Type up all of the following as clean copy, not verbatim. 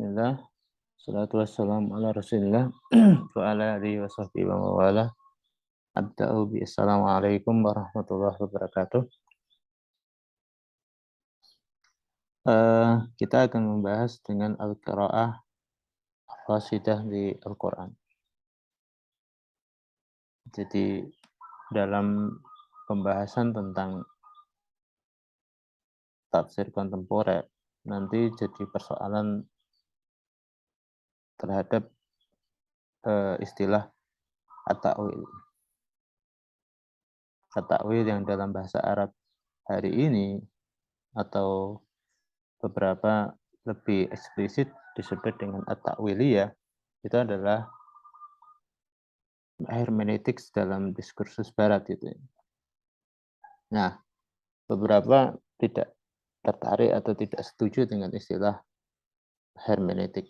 Bismillah, salatu wassalamu ala rasulillah, wa ala alihi wa sahbihi wa mawala. Abda'u bi assalamualaikum warahmatullahi wabarakatuh. Kita akan membahas dengan al-qiraah qasidah di Al-Quran. Jadi dalam pembahasan tentang tafsir kontemporer, nanti jadi persoalan terhadap istilah at-ta'wil. At-ta'wil yang dalam bahasa Arab hari ini atau beberapa lebih eksplisit disebut dengan at-ta'wiliyah, itu adalah hermeneutics dalam diskursus barat itu. Nah, beberapa tidak tertarik atau tidak setuju dengan istilah hermeneutik.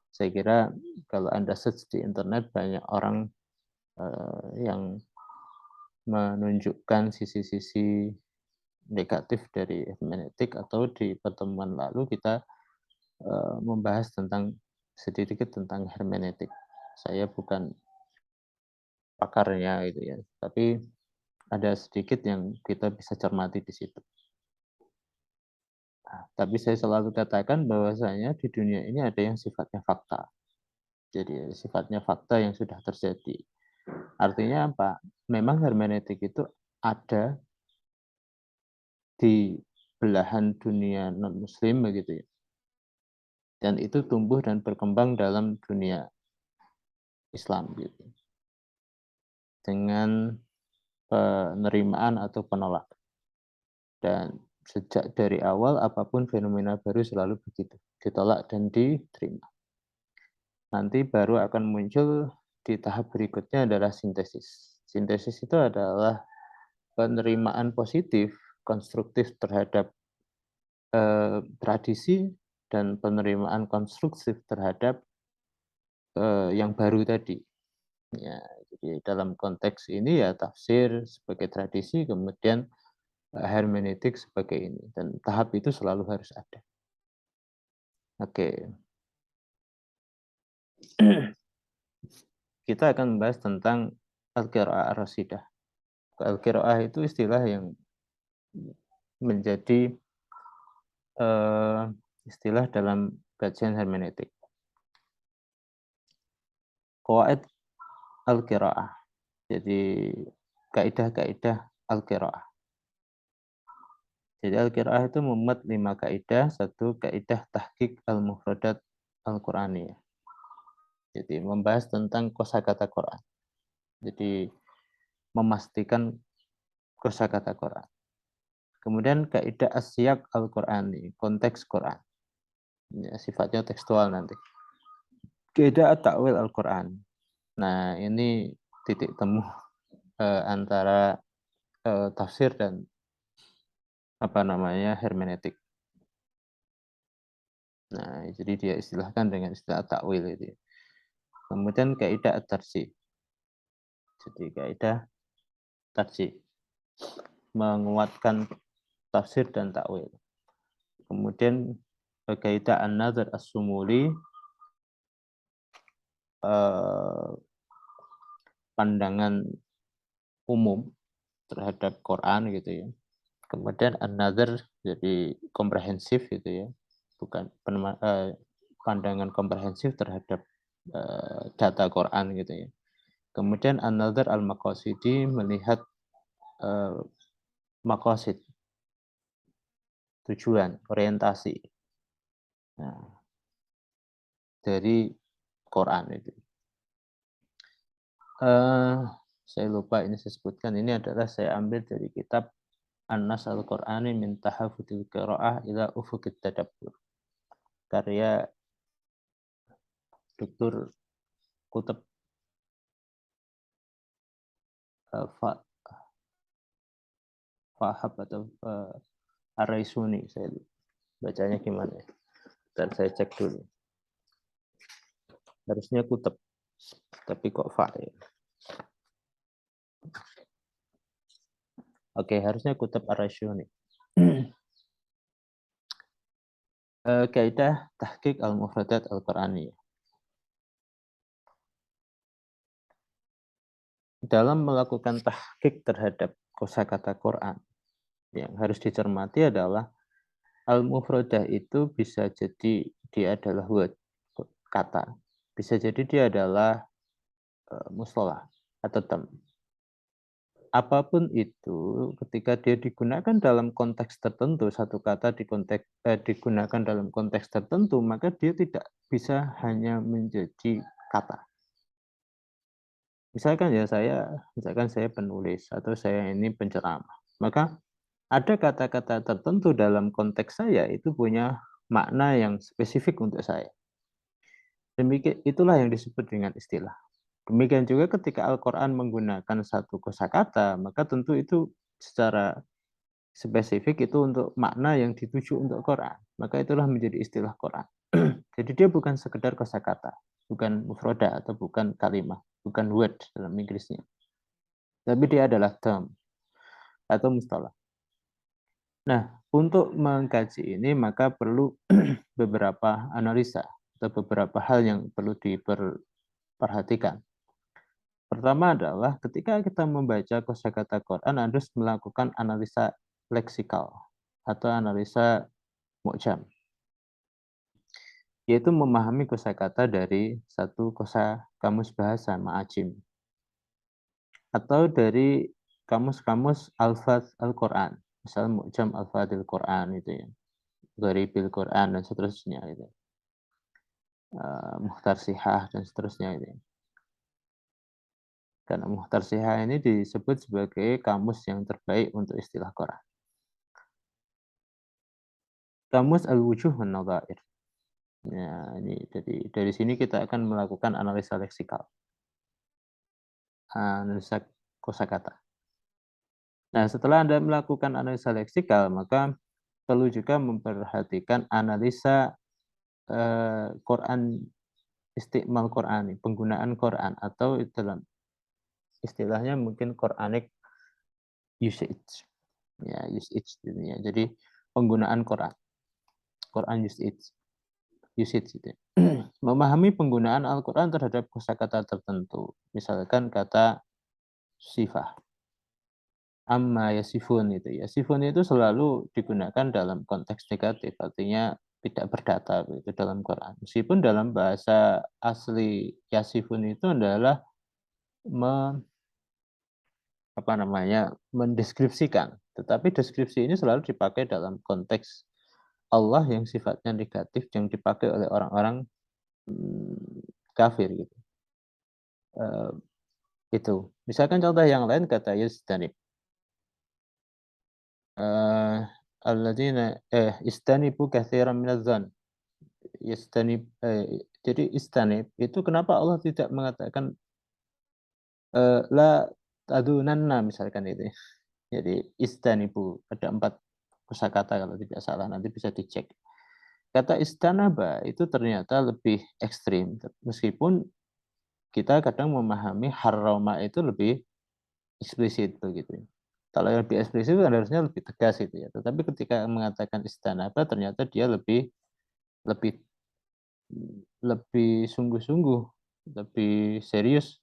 Saya kira kalau Anda search di internet banyak orang yang menunjukkan sisi-sisi negatif dari hermeneutik, atau di pertemuan lalu kita membahas tentang sedikit tentang hermeneutik. Saya bukan pakarnya gitu ya, tapi ada sedikit yang kita bisa cermati di situ. Nah, tapi saya selalu katakan bahwasanya di dunia ini ada yang sifatnya fakta. Jadi sifatnya fakta yang sudah terjadi. Artinya apa? Memang hermeneutik itu ada di belahan dunia non-muslim begitu ya. Dan itu tumbuh dan berkembang dalam dunia Islam gitu. Dengan penerimaan atau penolakan. Dan sejak dari awal apapun fenomena baru selalu begitu, ditolak dan diterima. Nanti baru akan muncul di tahap berikutnya adalah sintesis. Sintesis itu adalah penerimaan positif, konstruktif terhadap tradisi, dan penerimaan konstruktif terhadap yang baru tadi. Ya, jadi dalam konteks ini ya tafsir sebagai tradisi, kemudian hermeneutik sebagai ini, dan tahap itu selalu harus ada. Oke. Kita akan membahas tentang al-qiraah ar-rasidah. Al-qiraah itu istilah yang menjadi istilah dalam kajian hermeneutik. Qawaid al-qiraah. Jadi kaidah-kaidah al-qiraah. Jadi al-qiraah itu memuat 5 kaidah. Satu, kaidah tahqiq al-mufradat al-Qur'aniyah. Jadi membahas tentang kosakata Quran. Jadi memastikan kosakata Quran. Kemudian kaidah as-siyaq al-Qur'ani, konteks Quran. Ya, sifatnya tekstual nanti. Kaidah at-ta'wil al-Quran. Nah, ini titik temu antara tafsir dan hermeneutik. Nah, jadi dia istilahkan dengan istilah ta'wil itu. Kemudian kaidah at-tarjih. Jadi kaidah tarjih, menguatkan tafsir dan ta'wil. Kemudian kaidah an-nazar as-sumuli, pandangan umum terhadap Quran gitu ya. Kemudian an-nazar jadi komprehensif gitu ya. Bukan pandangan komprehensif terhadap data Quran gitu ya. Kemudian an-nazar al-maqasidi, melihat maqasid, tujuan, orientasi. Nah, dari Quran itu. Saya lupa ini saya sebutkan, ini adalah saya ambil dari kitab An-Nas al-Qur'ani min tahafudil qira'ah ila ufuqit tadabbur. Karya Dr. Kutub Fahab atau Ar-Raisuni, saya bacanya gimana ya? Dan saya cek dulu. Harusnya Kutub, tapi kok Fa ya. Oke, harusnya Kutub Ar-Raisuni. Kaidah tahqiq al-mufradat al-Qur'aniyah. Dalam melakukan tahqiq terhadap kosakata Quran, yang harus dicermati adalah al-mufradah itu bisa jadi dia adalah word, kata. Bisa jadi dia adalah mustalah atau term. Apapun itu, ketika dia digunakan dalam konteks tertentu, satu kata digunakan dalam konteks tertentu, maka dia tidak bisa hanya menjadi kata. Misalkan saya penulis atau saya ini penceramah, maka ada kata-kata tertentu dalam konteks saya itu punya makna yang spesifik untuk saya. Demikian itulah yang disebut dengan istilah. Demikian juga ketika Al-Quran menggunakan satu kosakata, maka tentu itu secara spesifik itu untuk makna yang dituju untuk Quran. Maka itulah menjadi istilah Quran. Jadi dia bukan sekedar kosakata, bukan mufroda atau bukan kalimah, bukan word dalam Inggrisnya. Tapi dia adalah term atau mustalah. Nah, untuk mengkaji ini maka perlu beberapa analisa atau beberapa hal yang perlu diperhatikan. Pertama adalah ketika kita membaca kosakata Quran harus melakukan analisa leksikal atau analisa mu'jam, yaitu memahami kosakata dari satu kamus bahasa ma'ajim atau dari kamus-kamus alfaz Al-Quran, misal mu'jam alfadil Quran itu ya, gharibil Quran dan seterusnya itu. Mukhtar Sihah dan seterusnya itu. Karena Mukhtar Sihah ini disebut sebagai kamus yang terbaik untuk istilah Quran. Kamus al-wujuh wan nadhair. Ya, ini dari sini kita akan melakukan analisa leksikal. Analisa kosakata. Nah, setelah Anda melakukan analisa leksikal, maka perlu juga memperhatikan analisa Quran, istimal Qurani, penggunaan Quran atau dalam istilahnya mungkin Quranic usage. Ya, usage ya. Jadi penggunaan Quran. Quran usage. Usage itu. Memahami penggunaan Al-Quran terhadap kosakata tertentu. Misalkan kata sifah. Amma yasifun itu. Yasifun itu selalu digunakan dalam konteks negatif. Artinya tidak berdata itu dalam Quran. Meskipun dalam bahasa asli yasifun itu adalah mendeskripsikan. Tetapi deskripsi ini selalu dipakai dalam konteks Allah yang sifatnya negatif yang dipakai oleh orang-orang kafir gitu. Itu. Misalkan contoh yang lain kata yastanib. Alladzina istanibu katsiran minadz-dzan. Jadi istanib itu kenapa Allah tidak mengatakan la tadunanna misalkan itu. Jadi istanibu ada 4 kosakata kalau tidak salah nanti bisa dicek. Kata istanaba itu ternyata lebih ekstrim meskipun kita kadang memahami harrama itu lebih eksplisit begitu. Kalau yang lebih eksplisit kan harusnya lebih tegas itu ya. Tetapi ketika mengatakan istanaba ternyata dia lebih lebih lebih sungguh-sungguh, lebih serius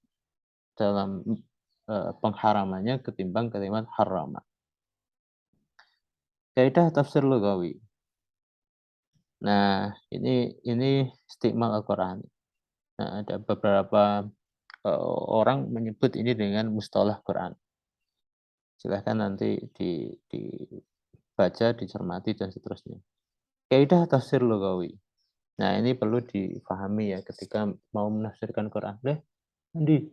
dalam pengharamannya ketimbang kalimat harrama. Kaidah tafsir lugawi. Nah, ini istimal Al-Qur'an. Nah, ada beberapa orang menyebut ini dengan mustalah Quran. Silahkan nanti dibaca, dicermati, dan seterusnya. Kaidah tafsir lugawi. Nah, ini perlu difahami ya ketika mau menafsirkan Quran. Andi,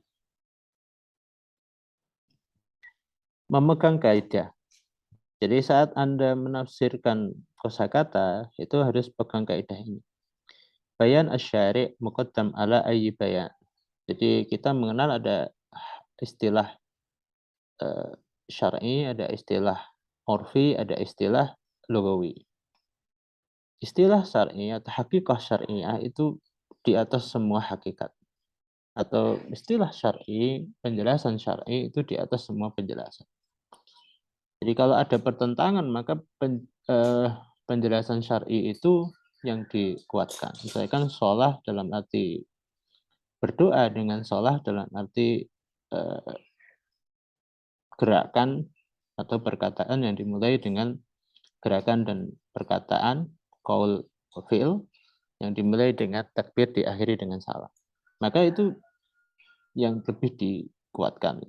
memegang kaidah. Jadi saat Anda menafsirkan kosakata, itu harus pegang kaidah ini. Bayan asyari' muqaddam ala ayyi bayan. Jadi kita mengenal ada istilah syar'i, ada istilah urfi, ada istilah lugawi. Istilah syar'i atau hakikah syar'iyah itu di atas semua hakikat. Atau istilah syar'i, penjelasan syar'i itu di atas semua penjelasan. Jadi kalau ada pertentangan maka penjelasan syar'i itu yang dikuatkan. Misalkan sholah dalam arti berdoa dengan sholah dalam arti gerakan atau perkataan yang dimulai dengan gerakan dan perkataan qaul fi'il yang dimulai dengan takbir diakhiri dengan salam. Maka itu yang lebih dikuatkan.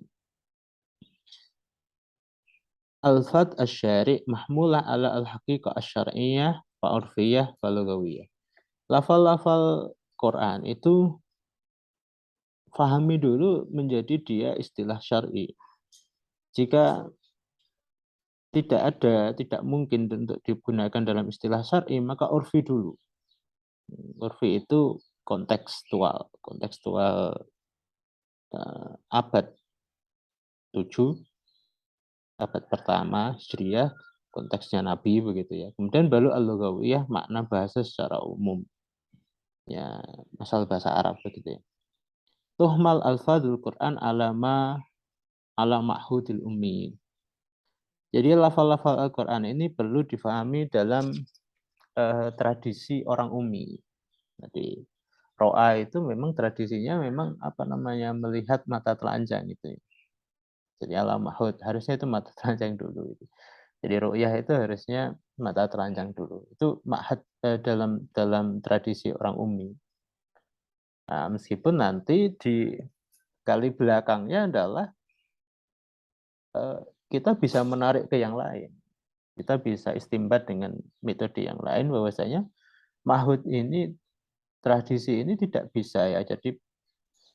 Al-fat asy-syari' mahmulah ala al-haqiqah asy-syar'iyyah wa urfiyyah wa lughawiyah. Lafal-lafal Quran itu fahami dulu menjadi dia istilah syar'i. Jika tidak mungkin untuk digunakan dalam istilah syar'i, maka urfi dulu. Urfi itu kontekstual abad 7, abad pertama Hijriah, konteksnya Nabi begitu ya. Kemudian baru al-lughawiyah makna bahasa secara umum. Ya, asal bahasa Arab begitu ya. Tuhmal alfadul Quran ala ma'hudil ummi. Jadi lafal-lafal Al-Quran ini perlu difahami dalam tradisi orang ummi. Jadi ro'a itu memang tradisinya memang melihat mata telanjang gitu. Jadi ala mahud harusnya itu mata telanjang dulu. Jadi ru'yah itu harusnya mata telanjang dulu. Itu ma'had dalam tradisi orang ummi. Nah, meskipun nanti di kali belakangnya adalah kita bisa menarik ke yang lain. Kita bisa istimbat dengan metode yang lain bahwasanya mahud ini tradisi ini tidak bisa ya. Jadi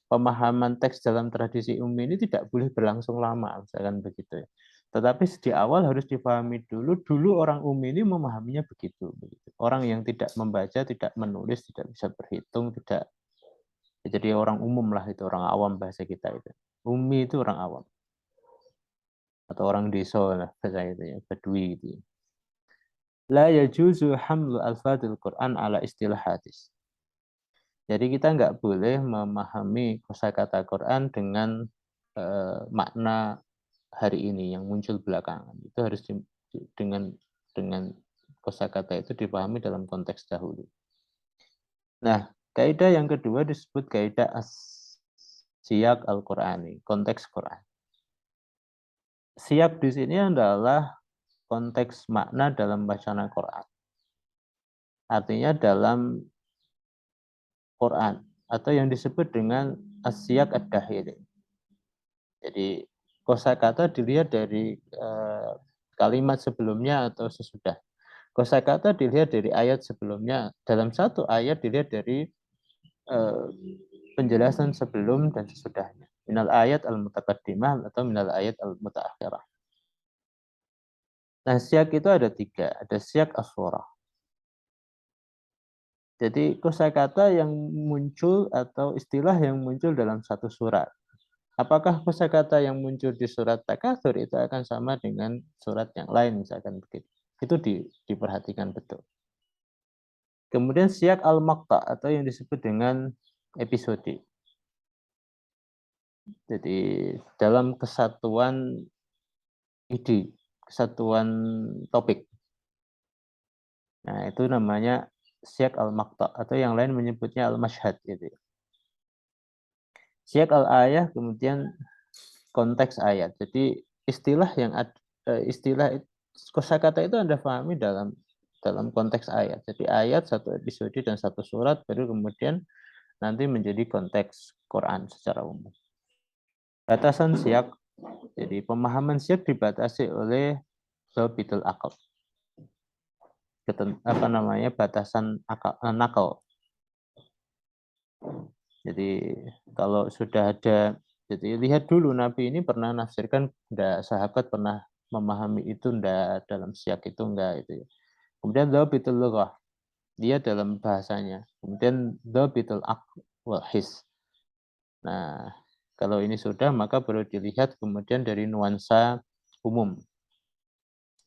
pemahaman teks dalam tradisi umum ini tidak boleh berlangsung lama, misalkan begitu ya. Tetapi di awal harus dipahami dulu orang umum ini memahaminya begitu. Orang yang tidak membaca, tidak menulis, tidak bisa berhitung, tidak jadi orang umum lah itu, orang awam bahasa kita itu. Ummi itu orang awam. Atau orang desa lah bahasa itu ya, badui gitu ya. La yajuzu hamlu alfadil Quran ala istilah hadis. Jadi kita nggak boleh memahami kosakata Quran dengan makna hari ini yang muncul belakangan. Itu harus dengan kosakata itu dipahami dalam konteks dahulu. Nah, kaidah yang kedua disebut kaidah siyak al-Qur'ani, konteks Quran. Siyak di sini adalah konteks makna dalam bacaan Quran. Artinya dalam Quran atau yang disebut dengan asyak ad-dahili. Jadi kosakata dilihat dari kalimat sebelumnya atau sesudah. Kosakata dilihat dari ayat sebelumnya. Dalam satu ayat dilihat dari penjelasan sebelum dan sesudahnya. Minal ayat al-mutaqaddimah atau minal ayat al-mutaakhirah. Nah, syak itu ada 3. Ada syak as-surah. Jadi kosakata yang muncul atau istilah yang muncul dalam satu surat. Apakah kosakata yang muncul di surat Takatsur itu akan sama dengan surat yang lain misalkan begitu. Itu diperhatikan betul. Kemudian syak al-maqta atau yang disebut dengan episode. Jadi dalam kesatuan ide, kesatuan topik. Nah, itu namanya syak al-maqta atau yang lain menyebutnya al-mashhad gitu. Syak al-ayah kemudian konteks ayat. Jadi istilah kosakata itu Anda pahami dalam konteks ayat. Jadi ayat satu episode dan satu surat baru kemudian nanti menjadi konteks Quran secara umum. Batasan syak, jadi pemahaman syak dibatasi oleh dhabitul aql. Batasan nakal. Jadi kalau sudah ada, jadi lihat dulu Nabi ini pernah nafsirkan, enggak, sahabat pernah memahami itu enggak, dalam syak itu enggak itu ya. Kemudian dhabitul lughah, dia dalam bahasanya. Kemudian dhabitul aql wal his. Nah, kalau ini sudah maka baru dilihat kemudian dari nuansa umum,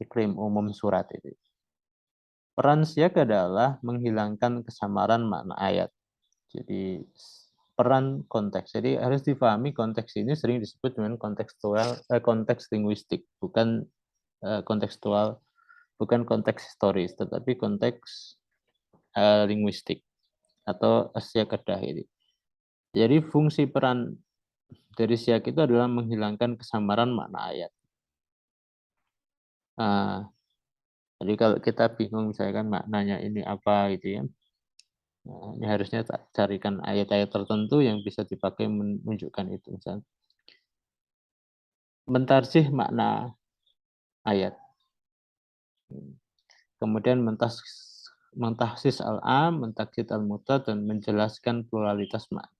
iklim umum surat itu. Peran syak adalah menghilangkan kesamaran makna ayat. Jadi peran konteks. Jadi harus difahami konteks ini sering disebut dengan konteks linguistik, bukan kontekstual, bukan konteks historis, tetapi konteks linguistik atau as-siyaq ad-dakhili. Jadi fungsi peran dari siyaq itu adalah menghilangkan kesamaran makna ayat. Nah, jadi kalau kita bingung misalkan maknanya ini apa gitu ya, nah, ini harusnya carikan ayat-ayat tertentu yang bisa dipakai menunjukkan itu. Misal, mentarjih makna ayat, kemudian mentahsis al-am, mentaksid al-mutad, dan menjelaskan pluralitas makna.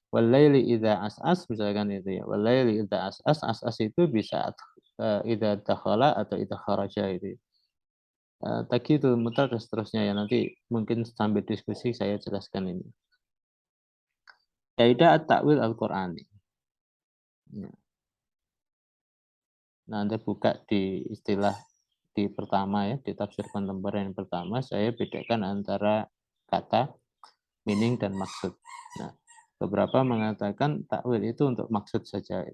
Walaili idza as'as, misalkan itu ya. Walaili idza as'as, as'as itu bisa idza dakhala atau idza kharaja itu. Taqitul mutlaq dan seterusnya ya, nanti mungkin sambil diskusi saya jelaskan ini. Kaidah at-ta'wil al-Qur'ani. Ya. Nah, Anda buka di istilah di pertama ya, di tafsir kontemporer yang pertama, saya bedakan antara kata, meaning, dan maksud. Nah, beberapa mengatakan takwil itu untuk maksud saja.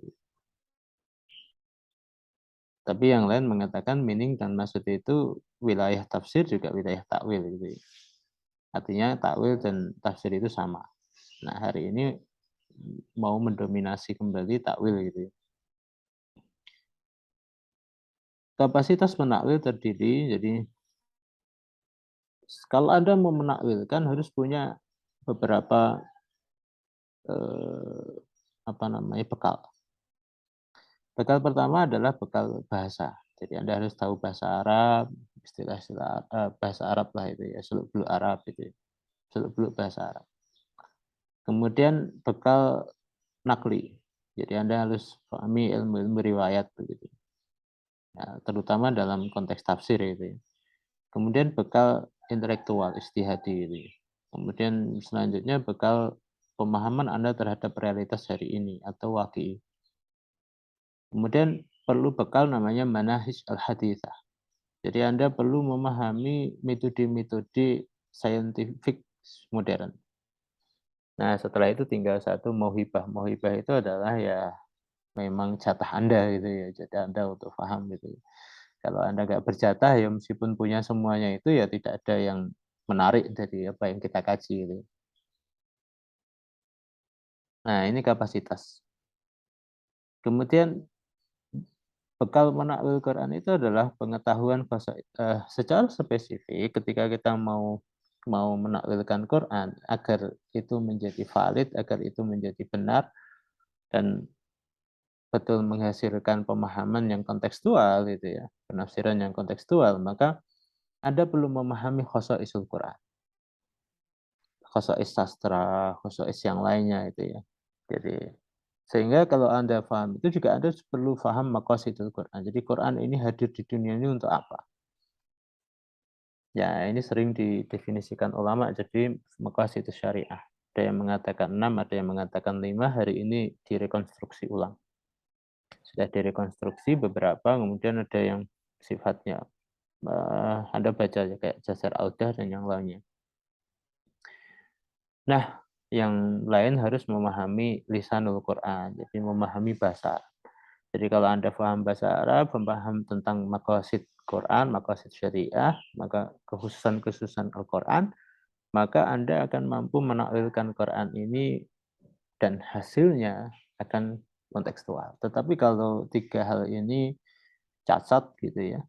Tapi yang lain mengatakan meaning dan maksud itu wilayah tafsir juga wilayah takwil gitu ya. Artinya takwil dan tafsir itu sama. Nah, hari ini mau mendominasi kembali takwil gitu ya. Kapasitas menakwil terdiri, jadi kalau Anda mau menakwilkan harus punya beberapa eh, apa namanya bekal. Bekal pertama adalah bekal bahasa. Jadi Anda harus tahu bahasa Arab, istilah-istilah bahasa Arab lah itu ya, seluk-beluk Arab itu ya. Seluk-beluk bahasa Arab. Kemudian bekal nakli. Jadi Anda harus pahami ilmu-ilmu riwayat begitu. Ya, terutama dalam konteks tafsir itu ya. Kemudian bekal intelektual, istihadi itu ya. Kemudian selanjutnya bekal pemahaman Anda terhadap realitas hari ini atau waqi. Kemudian perlu bekal namanya manahij al-hadithah. Jadi Anda perlu memahami metode-metode saintifik modern. Nah, setelah itu tinggal satu mohibah. Mohibah itu adalah ya memang jatah Anda gitu ya, jatah Anda untuk paham gitu. Kalau Anda nggak berjatah ya meskipun punya semuanya itu ya tidak ada yang menarik dari apa yang kita kaji gitu. Nah, ini kapasitas. Kemudian bekal menakwil Quran itu adalah pengetahuan secara spesifik ketika kita mau menakwilkan Quran agar itu menjadi valid, agar itu menjadi benar dan betul menghasilkan pemahaman yang kontekstual gitu ya, penafsiran yang kontekstual, maka Anda perlu memahami khosaisul Quran, khosais sastra, khosais yang lainnya itu ya. Jadi sehingga kalau Anda paham itu juga Anda perlu paham maqasidul Quran. Jadi Quran ini hadir di dunia ini untuk apa? Ya, ini sering didefinisikan ulama jadi maqasid syariah. Ada yang mengatakan 6, ada yang mengatakan 5, hari ini direkonstruksi ulang. Sudah direkonstruksi beberapa, kemudian ada yang sifatnya Anda baca ya, kayak Jasar Audah dan yang lainnya. Nah, yang lain harus memahami lisanul Quran, jadi memahami bahasa. Jadi kalau Anda paham bahasa Arab, paham tentang maqasid Quran, maqasid syariah, maka kekhususan-kekhususan Al-Quran, maka Anda akan mampu menakwilkan Quran ini dan hasilnya akan kontekstual. Tetapi kalau tiga hal ini cacat gitu ya,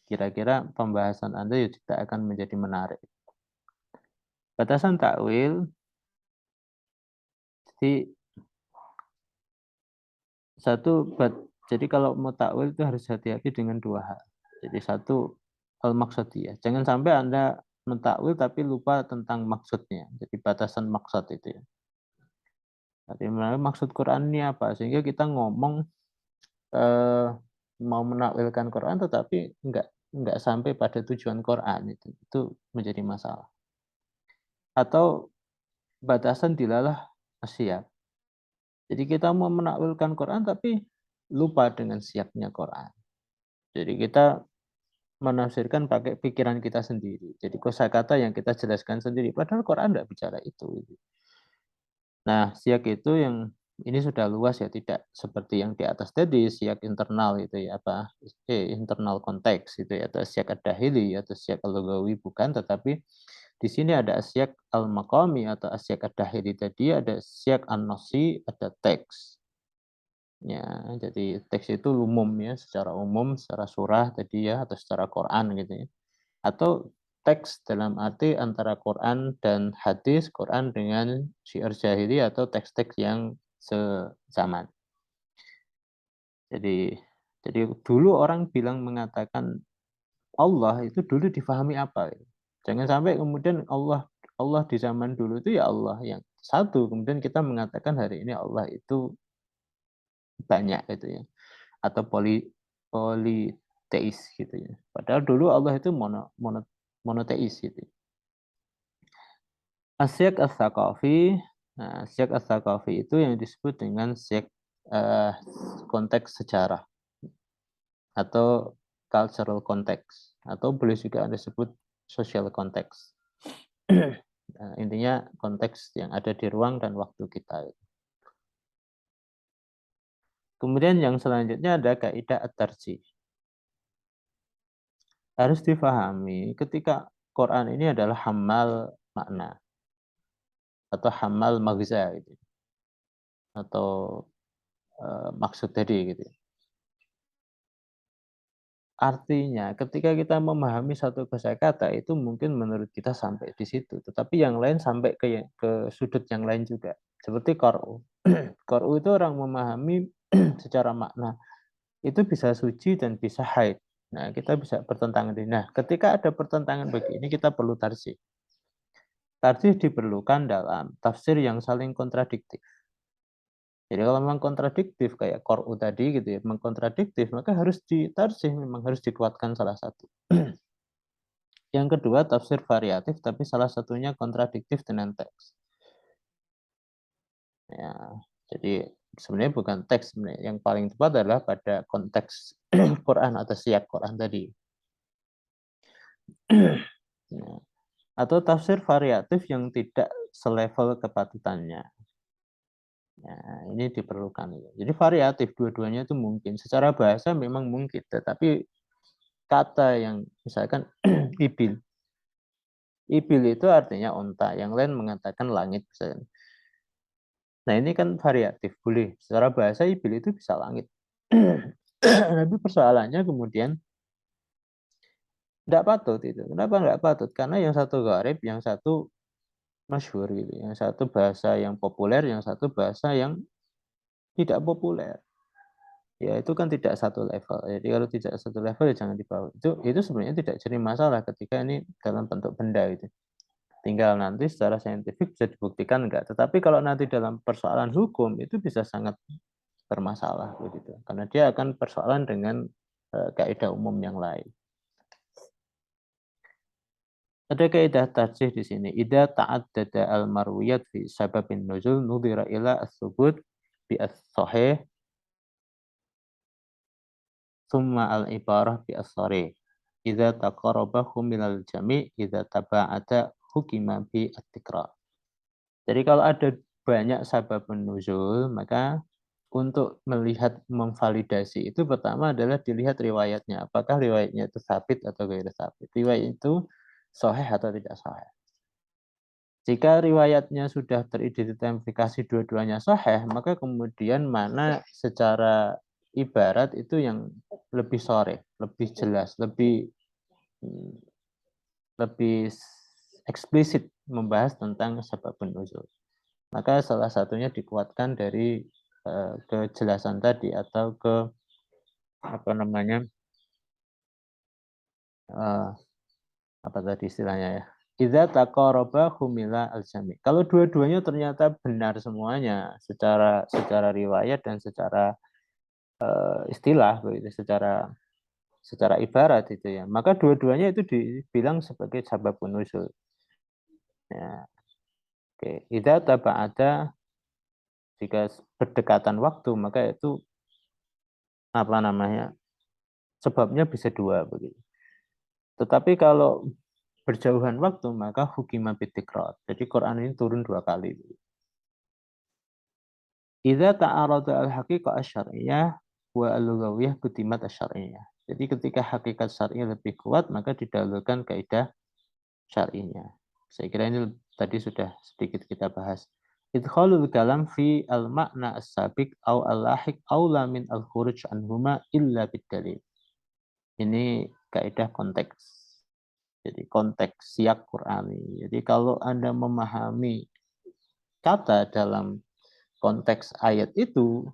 kira-kira pembahasan Anda ya tidak akan menjadi menarik. Batasan takwil, jadi jadi kalau mau takwil itu harus hati-hati dengan dua hal. Jadi satu al-maqsadiyah. Jangan sampai Anda mentakwil tapi lupa tentang maksudnya. Jadi batasan maksud itu ya. Jadi maksud Quran ini apa? Sehingga kita ngomong mau menakwilkan Quran tetapi enggak sampai pada tujuan Quran itu menjadi masalah. Atau batasan dilalah siap. Jadi kita mau menakwilkan Quran tapi lupa dengan siapnya Quran. Jadi kita menafsirkan pakai pikiran kita sendiri. Jadi kosakata yang kita jelaskan sendiri. Padahal Quran tidak bicara itu. Nah, siak itu yang ini sudah luas ya, tidak seperti yang di atas tadi, siak internal itu ya, internal konteks itu ya, atau siak ad-dahili atau siak al-lughawi bukan, tetapi Di sini ada asyak al-maqami atau asyak ad-dahiri tadi, ada asyak an-nasi, ada teks. Ya, jadi teks itu umum ya, secara umum, secara surah tadi ya, atau secara Quran gitu ya. Atau teks dalam arti antara Quran dan hadis, Quran dengan syiar jahili atau teks-teks yang sezaman. Jadi dulu orang bilang mengatakan Allah itu dulu difahami apa? Jangan sampai kemudian Allah di zaman dulu itu ya Allah yang satu, kemudian kita mengatakan hari ini Allah itu banyak gitu ya, atau politeis gitu ya. Padahal dulu Allah itu monoteis gitu. Asyak as-Saqafi, nah, Asyak as-Saqafi itu yang disebut dengan syak konteks sejarah atau cultural context, atau boleh juga disebut social context. Nah, intinya konteks yang ada di ruang dan waktu kita. Kemudian yang selanjutnya ada kaidah at-tarjih. Harus difahami ketika Quran ini adalah hamal makna atau hamal magza gitu, atau maksud tadi gitu. Artinya, ketika kita memahami satu kosakata itu mungkin menurut kita sampai di situ, tetapi yang lain sampai ke sudut yang lain juga. Seperti qara'u. Qara'u itu orang memahami secara makna itu bisa suci dan bisa haid. Nah, kita bisa pertentangan ini. Nah, ketika ada pertentangan begini kita perlu tarsih. Tarsih diperlukan dalam tafsir yang saling kontradiktif. Jadi kalau memang kontradiktif kayak Qur'u tadi gitu ya, memang kontradiktif, maka harus ditarsih, memang harus dikuatkan salah satu. Yang kedua tafsir variatif tapi salah satunya kontradiktif dengan teks. Ya, jadi sebenarnya bukan teks sebenarnya. Yang paling tepat adalah pada konteks Quran atau siyak Quran tadi. Ya. Atau tafsir variatif yang tidak selevel kepatutannya. Ya, ini diperlukan. Jadi variatif dua-duanya itu mungkin. Secara bahasa memang mungkin, tetapi kata yang misalkan ibil. Ibil itu artinya unta, yang lain mengatakan langit misalkan. Nah, ini kan variatif, boleh. Secara bahasa ibil itu bisa langit. Tapi persoalannya kemudian tidak patut itu. Kenapa nggak patut? Karena yang satu gharib, yang satu masyhur gitu. Yang satu bahasa yang populer, yang satu bahasa yang tidak populer. Ya itu kan tidak satu level. Jadi kalau tidak satu level ya jangan dibawa. Itu sebenarnya tidak jadi masalah ketika ini dalam bentuk benda itu. Tinggal nanti secara saintifik bisa dibuktikan enggak. Tetapi kalau nanti dalam persoalan hukum itu bisa sangat bermasalah begitu. Karena dia akan persoalan dengan kaidah umum yang lain. Ada kaidah tarjih di sini. Idza ta'addada al-marwiyat fi sababin nuzul nudhira ila as-subut bi as-sahih thumma al-ibarah bi as-sarih. Idza taqarraba humilal jami' idza taba'ada hukima bi at-tikrar. Jadi kalau ada banyak sababun nuzul, maka untuk melihat memvalidasi itu pertama adalah dilihat riwayatnya. Apakah riwayatnya itu sabit atau tidak sabit. Riwayat itu sahih atau tidak sahih. Jika riwayatnya sudah teridentifikasi dua-duanya sahih, maka kemudian mana secara ibarat itu yang lebih sore, lebih jelas, lebih eksplisit membahas tentang sebabun nuzul. Maka salah satunya dikuatkan dari kejelasan tadi atau ke apa namanya apa tadi istilahnya ya. Idza taqarraba humila al-jami'. Kalau dua-duanya ternyata benar semuanya secara riwayat dan secara istilah begitu, secara ibarat itu ya. Maka dua-duanya itu dibilang sebagai sababun nuzul. Ya, oke. Idza taba'ada jika berdekatan waktu maka itu apa namanya? Sebabnya bisa dua begitu. Tetapi kalau berjauhan waktu maka hukima bitikrar. Jadi Quran ini turun dua kali. Idza ta'arada al-haqiqah asy-syar'iyyah wa al-lughawiyah qutimat asy-syar'iyyah. Jadi ketika hakikat syar'i lebih kuat maka didahulukan kaidah syar'inya. Saya kira ini tadi sudah sedikit kita bahas. Idkhalul kalam fi al-makna as-sabiq au al-lahiq aula min al-khuruj anhuma illa bid-dalil. Ini kaidah konteks. Jadi konteks siyak Qur'ani. Jadi kalau Anda memahami kata dalam konteks ayat itu,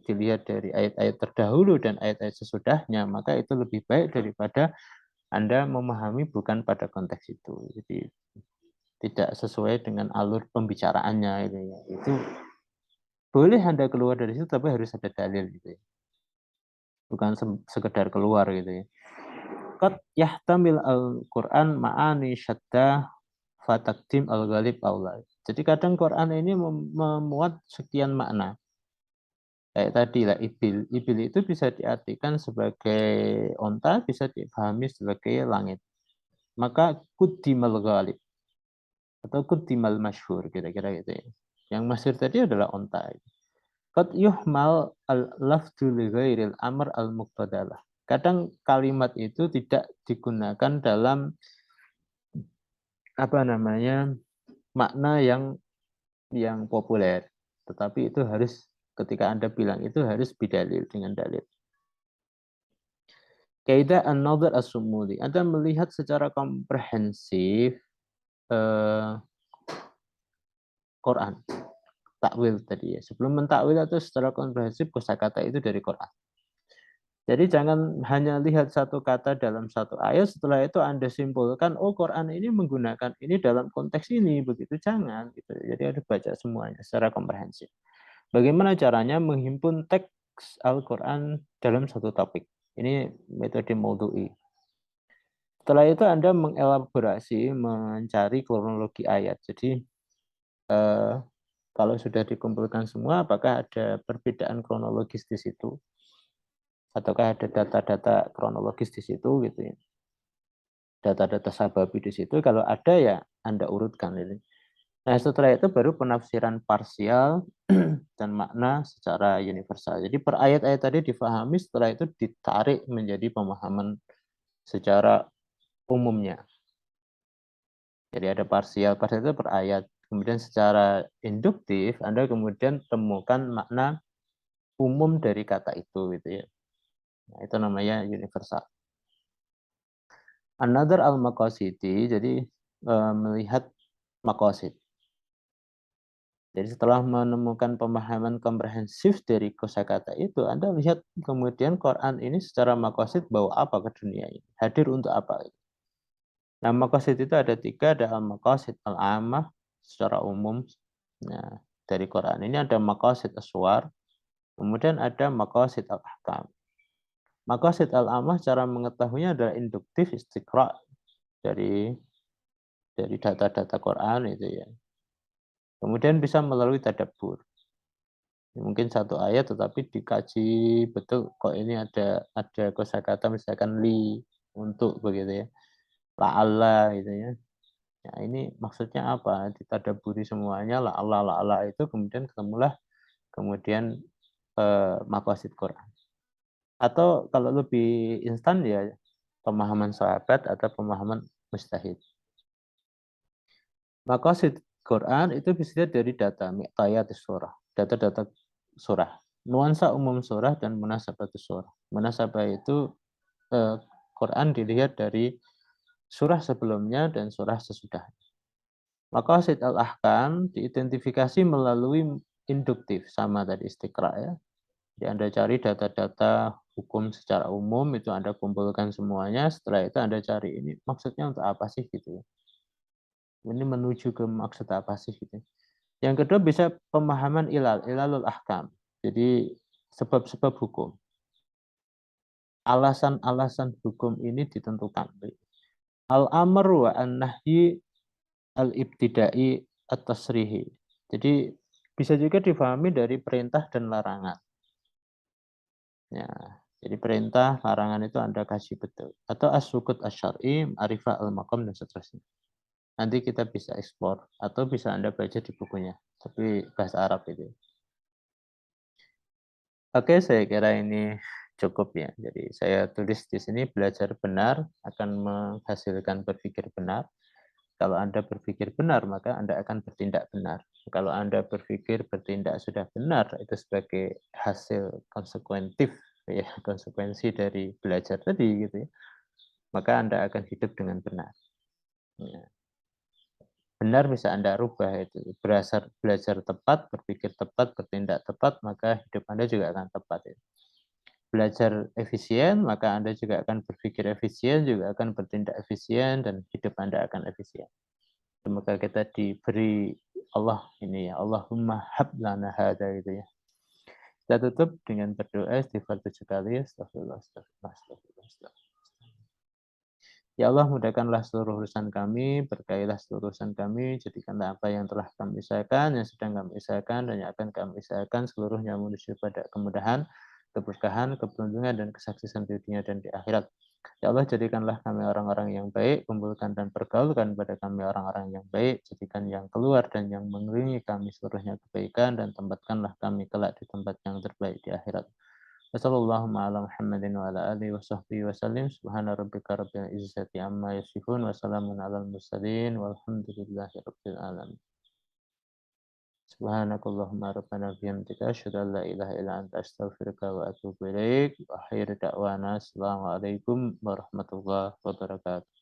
dilihat dari ayat-ayat terdahulu dan ayat-ayat sesudahnya, maka itu lebih baik daripada Anda memahami bukan pada konteks itu. Jadi tidak sesuai dengan alur pembicaraannya itu ya. Itu boleh Anda keluar dari situ tapi harus ada dalil gitu ya. Bukan sekedar keluar gitu ya. Qad yahtamil al-Qur'an ma'ani syadda fatakdim al-ghalib aula. Jadi kadang Quran ini memuat sekian makna. Kayak tadi lah ibil. Ibil itu bisa diartikan sebagai onta, bisa dipahami sebagai langit. Maka kudimal ghalib atau kudimal masyhur kira-kira gitu ya. Yang masyhur tadi adalah onta. Qad yuhmal al-lafdu li ghairil amr al-muqtadalah. Kadang kalimat itu tidak digunakan dalam apa namanya makna yang populer. Tetapi itu harus ketika Anda bilang itu harus bidalil dengan dalil. Kaidah an-nadhar as-sumudi. Anda melihat secara komprehensif Quran. Takwil tadi ya. Sebelum mentakwil atau secara komprehensif kosakata itu dari Quran. Jadi jangan hanya lihat satu kata dalam satu ayat, setelah itu Anda simpulkan, oh Quran ini menggunakan ini dalam konteks ini, begitu jangan. Gitu. Jadi harus baca semuanya secara komprehensif. Bagaimana caranya menghimpun teks Al-Quran dalam satu topik? Ini metode Maudhu'i. Setelah itu Anda mengelaborasi, mencari kronologi ayat. Jadi kalau sudah dikumpulkan semua, apakah ada perbedaan kronologis di situ? Ataukah ada data-data kronologis di situ gitu ya? Data-data sababi di situ, kalau ada ya Anda urutkan ini. Nah, setelah itu baru penafsiran parsial dan makna secara universal. Jadi per ayat-ayat tadi difahami, setelah itu ditarik menjadi pemahaman secara umumnya. Jadi ada parsial itu per ayat. Kemudian secara induktif, Anda kemudian temukan makna umum dari kata itu gitu ya. Nah, itu namanya universal. Another al-maqasidi, jadi melihat maqasid. Jadi setelah menemukan pemahaman komprehensif dari kosakata itu, Anda lihat kemudian Quran ini secara maqasid bawa apa ke dunia ini? Hadir untuk apa? Nah, maqasid itu ada tiga, ada al-maqasid al-ammah secara umum. Nah, dari Quran ini ada maqasid aswar, kemudian ada maqasid al-ahkam. Maqasid al-ammah cara mengetahuinya adalah induktif istiqra dari data-data Quran itu ya. Kemudian bisa melalui tadabbur. Mungkin satu ayat tetapi dikaji betul kok ini ada kosakata misalkan li untuk begitu ya. La'alla gitu ya. Ya ini maksudnya apa? Ditadaburi semuanya la'alla itu kemudian ketemulah kemudian maqasid Quran. Atau kalau lebih instan ya pemahaman sahabat atau pemahaman mujtahid. Maqasid Quran itu bisa dilihat dari data mi'tayat surah, data-data surah, nuansa umum surah dan munasabatus surah. Munasabah itu Quran dilihat dari surah sebelumnya dan surah sesudah. Maqasid al-ahkam diidentifikasi melalui induktif sama tadi istiqra ya. Jadi Anda cari data-data hukum secara umum itu Anda kumpulkan semuanya, setelah itu Anda cari ini maksudnya untuk apa sih gitu ya. Ini menuju ke maksud apa sih gitu. Yang kedua bisa pemahaman ilalul ahkam. Jadi sebab-sebab hukum. Alasan-alasan hukum ini ditentukan. Al-amr wa an-nahyi al-ibtidai at-tasrihi. Jadi bisa juga difahami dari perintah dan larangan. Ya, jadi perintah, larangan itu Anda kasih betul. Atau as-sukut asy-syar'i, ma'rifah al-maqam dan seterusnya. Nanti kita bisa eksplor atau bisa Anda baca di bukunya, tapi bahasa Arab itu. Oke, saya kira ini cukup ya. Jadi saya tulis di sini belajar benar akan menghasilkan berpikir benar. Kalau Anda berpikir benar, maka Anda akan bertindak benar. Kalau Anda berpikir bertindak sudah benar, itu sebagai hasil konsekuentif, ya, konsekuensi dari belajar tadi gitu ya, maka Anda akan hidup dengan benar. Ya. Benar bisa Anda rubah itu. Belajar tepat, berpikir tepat, bertindak tepat, maka hidup Anda juga akan tepat ya. Belajar efisien, maka Anda juga akan berpikir efisien, juga akan bertindak efisien, dan hidup Anda akan efisien. Semoga kita diberi Allah ini ya, Allahumma hab lana hada gitu ya. Kita tutup dengan berdoa istighfar 7 kali. Astagfirullah, astagfirullah, astagfirullah, astagfirullah. Ya Allah, mudahkanlah seluruh urusan kami, berkailah seluruh urusan kami, jadikanlah apa yang telah kami usahakan, yang sedang kami usahakan, dan yang akan kami usahakan, seluruhnya menuju pada kemudahan, keberkahan, keberuntungan, dan kesuksesan di dunia dan di akhirat. Ya Allah, jadikanlah kami orang-orang yang baik, kumpulkan dan pergaulkan pada kami orang-orang yang baik, jadikan yang keluar dan yang mengelilingi kami seluruhnya kebaikan, dan tempatkanlah kami kelak di tempat yang terbaik di akhirat. Wassalamualaikum ala Muhammadin wa ala alihi wa sahbihi wasallim. Subhana rabbika rabbil izzati amma yasifun wa salamun alal mursalin walhamdulillahi rabbil alamin. Subhanakallahumma rabbana bihamdika asyhadu an la ilaha illa anta astaghfiruka wa atubu ilaik. Wa akhiru da'wana assalamu alaikum warahmatullahi wabarakatuh.